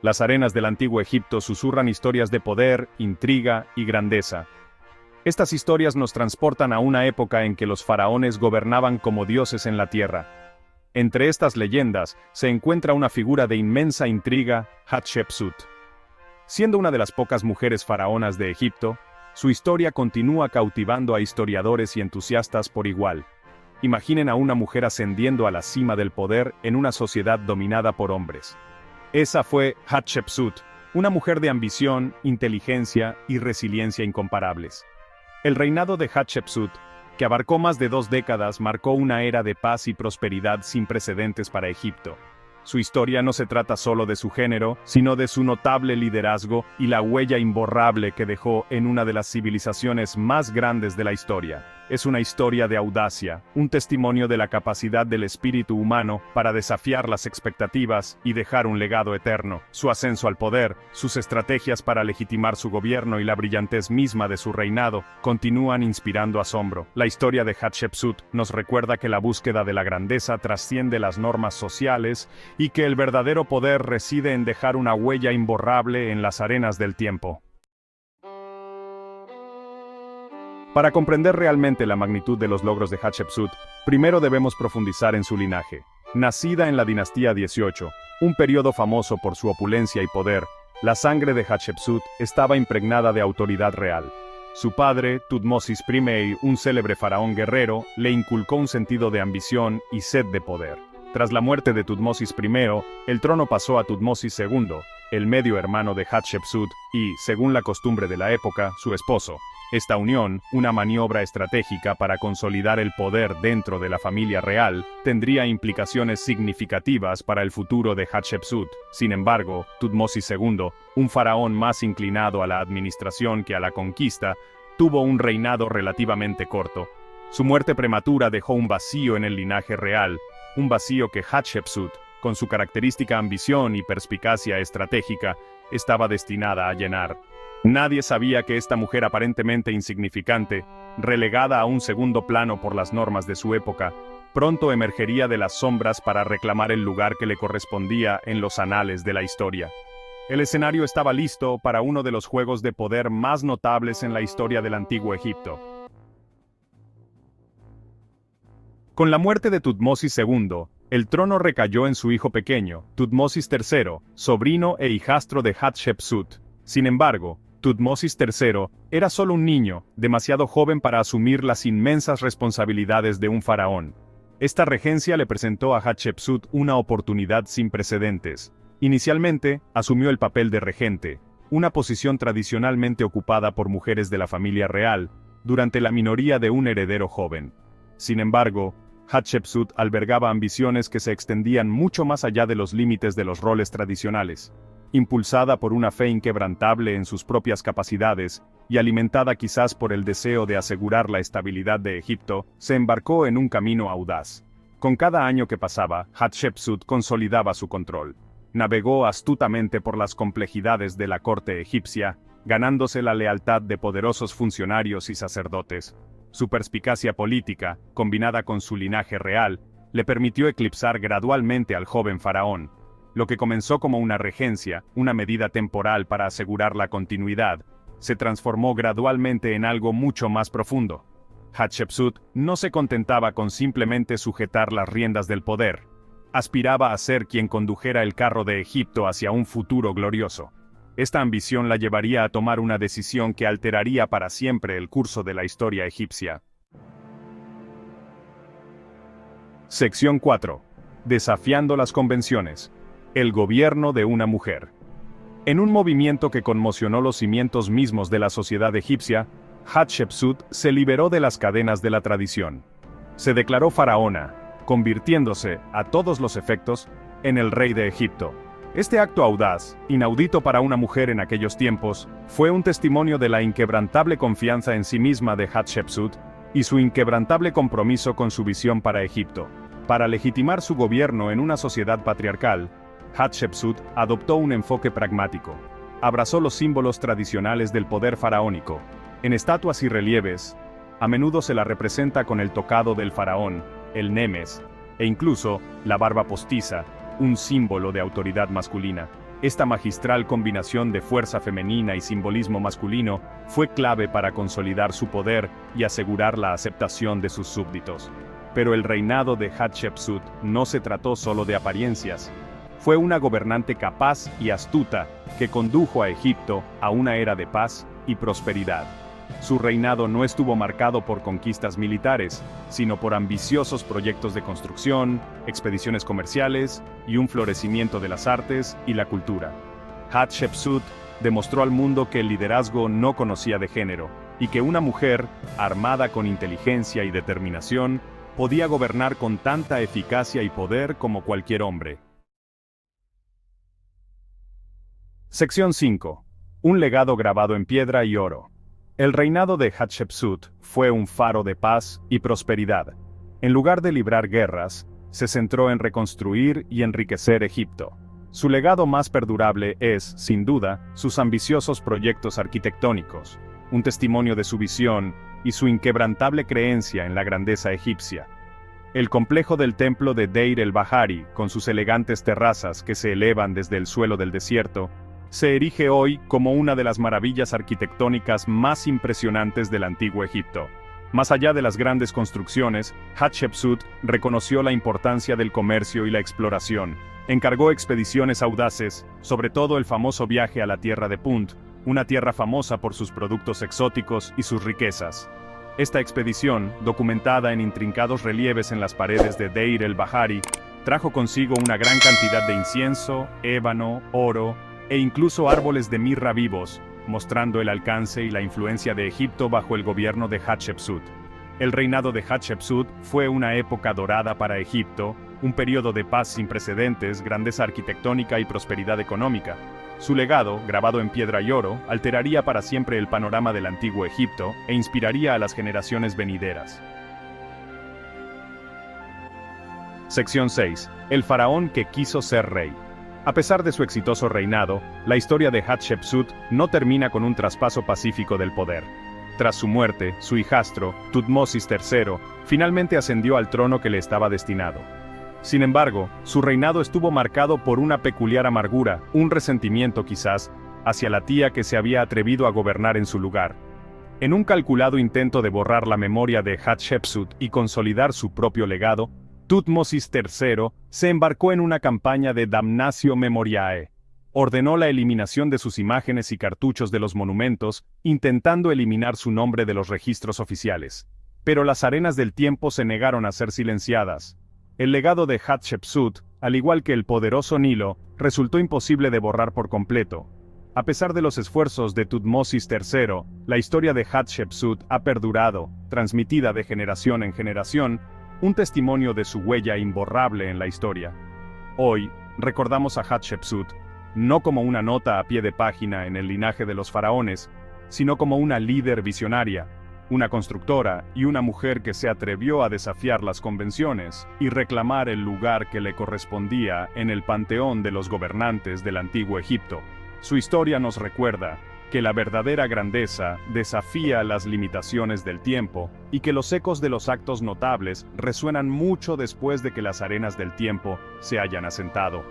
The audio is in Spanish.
Las arenas del antiguo Egipto susurran historias de poder, intriga y grandeza. Estas historias nos transportan a una época en que los faraones gobernaban como dioses en la tierra. Entre estas leyendas se encuentra una figura de inmensa intriga, Hatshepsut. Siendo una de las pocas mujeres faraonas de Egipto, su historia continúa cautivando a historiadores y entusiastas por igual. Imaginen a una mujer ascendiendo a la cima del poder en una sociedad dominada por hombres. Esa fue Hatshepsut, una mujer de ambición, inteligencia y resiliencia incomparables. El reinado de Hatshepsut, que abarcó más de 2 décadas, marcó una era de paz y prosperidad sin precedentes para Egipto. Su historia no se trata solo de su género, sino de su notable liderazgo y la huella imborrable que dejó en una de las civilizaciones más grandes de la historia. Es una historia de audacia, un testimonio de la capacidad del espíritu humano para desafiar las expectativas y dejar un legado eterno. Su ascenso al poder, sus estrategias para legitimar su gobierno y la brillantez misma de su reinado continúan inspirando asombro. La historia de Hatshepsut nos recuerda que la búsqueda de la grandeza trasciende las normas sociales y que el verdadero poder reside en dejar una huella imborrable en las arenas del tiempo. Para comprender realmente la magnitud de los logros de Hatshepsut, primero debemos profundizar en su linaje. Nacida en la dinastía 18, un periodo famoso por su opulencia y poder, la sangre de Hatshepsut estaba impregnada de autoridad real. Su padre, Tutmosis I, un célebre faraón guerrero, le inculcó un sentido de ambición y sed de poder. Tras la muerte de Tutmosis I, el trono pasó a Tutmosis II, el medio hermano de Hatshepsut y, según la costumbre de la época, su esposo. Esta unión, una maniobra estratégica para consolidar el poder dentro de la familia real, tendría implicaciones significativas para el futuro de Hatshepsut. Sin embargo, Tutmosis II, un faraón más inclinado a la administración que a la conquista, tuvo un reinado relativamente corto. Su muerte prematura dejó un vacío en el linaje real, un vacío que Hatshepsut, con su característica ambición y perspicacia estratégica, estaba destinada a llenar. Nadie sabía que esta mujer aparentemente insignificante, relegada a un segundo plano por las normas de su época, pronto emergería de las sombras para reclamar el lugar que le correspondía en los anales de la historia. El escenario estaba listo para uno de los juegos de poder más notables en la historia del antiguo Egipto. Con la muerte de Tutmosis II, el trono recayó en su hijo pequeño, Tutmosis III, sobrino e hijastro de Hatshepsut. Sin embargo, Tutmosis III era solo un niño, demasiado joven para asumir las inmensas responsabilidades de un faraón. Esta regencia le presentó a Hatshepsut una oportunidad sin precedentes. Inicialmente, asumió el papel de regente, una posición tradicionalmente ocupada por mujeres de la familia real, durante la minoría de un heredero joven. Sin embargo, Hatshepsut albergaba ambiciones que se extendían mucho más allá de los límites de los roles tradicionales. Impulsada por una fe inquebrantable en sus propias capacidades, y alimentada quizás por el deseo de asegurar la estabilidad de Egipto, se embarcó en un camino audaz. Con cada año que pasaba, Hatshepsut consolidaba su control. Navegó astutamente por las complejidades de la corte egipcia, ganándose la lealtad de poderosos funcionarios y sacerdotes. Su perspicacia política, combinada con su linaje real, le permitió eclipsar gradualmente al joven faraón. Lo que comenzó como una regencia, una medida temporal para asegurar la continuidad, se transformó gradualmente en algo mucho más profundo. Hatshepsut no se contentaba con simplemente sujetar las riendas del poder. Aspiraba a ser quien condujera el carro de Egipto hacia un futuro glorioso. Esta ambición la llevaría a tomar una decisión que alteraría para siempre el curso de la historia egipcia. Sección 4. Desafiando las convenciones. El gobierno de una mujer. En un movimiento que conmocionó los cimientos mismos de la sociedad egipcia, Hatshepsut se liberó de las cadenas de la tradición. Se declaró faraona, convirtiéndose, a todos los efectos, en el rey de Egipto. Este acto audaz, inaudito para una mujer en aquellos tiempos, fue un testimonio de la inquebrantable confianza en sí misma de Hatshepsut y su inquebrantable compromiso con su visión para Egipto. Para legitimar su gobierno en una sociedad patriarcal, Hatshepsut adoptó un enfoque pragmático. Abrazó los símbolos tradicionales del poder faraónico. En estatuas y relieves, a menudo se la representa con el tocado del faraón, el nemes, e incluso la barba postiza, un símbolo de autoridad masculina. Esta magistral combinación de fuerza femenina y simbolismo masculino fue clave para consolidar su poder y asegurar la aceptación de sus súbditos. Pero el reinado de Hatshepsut no se trató solo de apariencias. Fue una gobernante capaz y astuta que condujo a Egipto a una era de paz y prosperidad. Su reinado no estuvo marcado por conquistas militares, sino por ambiciosos proyectos de construcción, expediciones comerciales y un florecimiento de las artes y la cultura. Hatshepsut demostró al mundo que el liderazgo no conocía de género, y que una mujer, armada con inteligencia y determinación, podía gobernar con tanta eficacia y poder como cualquier hombre. Sección 5. Un legado grabado en piedra y oro. El reinado de Hatshepsut fue un faro de paz y prosperidad. En lugar de librar guerras, se centró en reconstruir y enriquecer Egipto. Su legado más perdurable es, sin duda, sus ambiciosos proyectos arquitectónicos, un testimonio de su visión y su inquebrantable creencia en la grandeza egipcia. El complejo del templo de Deir el-Bahari, con sus elegantes terrazas que se elevan desde el suelo del desierto, se erige hoy como una de las maravillas arquitectónicas más impresionantes del antiguo Egipto. Más allá de las grandes construcciones, Hatshepsut reconoció la importancia del comercio y la exploración. Encargó expediciones audaces, sobre todo el famoso viaje a la tierra de Punt, una tierra famosa por sus productos exóticos y sus riquezas. Esta expedición, documentada en intrincados relieves en las paredes de Deir el-Bahari, trajo consigo una gran cantidad de incienso, ébano, oro, e incluso árboles de mirra vivos, mostrando el alcance y la influencia de Egipto bajo el gobierno de Hatshepsut. El reinado de Hatshepsut fue una época dorada para Egipto, un periodo de paz sin precedentes, grandeza arquitectónica y prosperidad económica. Su legado, grabado en piedra y oro, alteraría para siempre el panorama del antiguo Egipto e inspiraría a las generaciones venideras. Sección 6. El faraón que quiso ser rey. A pesar de su exitoso reinado, la historia de Hatshepsut no termina con un traspaso pacífico del poder. Tras su muerte, su hijastro, Tutmosis III, finalmente ascendió al trono que le estaba destinado. Sin embargo, su reinado estuvo marcado por una peculiar amargura, un resentimiento quizás, hacia la tía que se había atrevido a gobernar en su lugar. En un calculado intento de borrar la memoria de Hatshepsut y consolidar su propio legado, Tutmosis III se embarcó en una campaña de damnatio memoriae. Ordenó la eliminación de sus imágenes y cartuchos de los monumentos, intentando eliminar su nombre de los registros oficiales. Pero las arenas del tiempo se negaron a ser silenciadas. El legado de Hatshepsut, al igual que el poderoso Nilo, resultó imposible de borrar por completo. A pesar de los esfuerzos de Tutmosis III, la historia de Hatshepsut ha perdurado, transmitida de generación en generación, un testimonio de su huella imborrable en la historia. Hoy, recordamos a Hatshepsut, no como una nota a pie de página en el linaje de los faraones, sino como una líder visionaria, una constructora y una mujer que se atrevió a desafiar las convenciones y reclamar el lugar que le correspondía en el panteón de los gobernantes del antiguo Egipto. Su historia nos recuerda que la verdadera grandeza desafía las limitaciones del tiempo y que los ecos de los actos notables resuenan mucho después de que las arenas del tiempo se hayan asentado.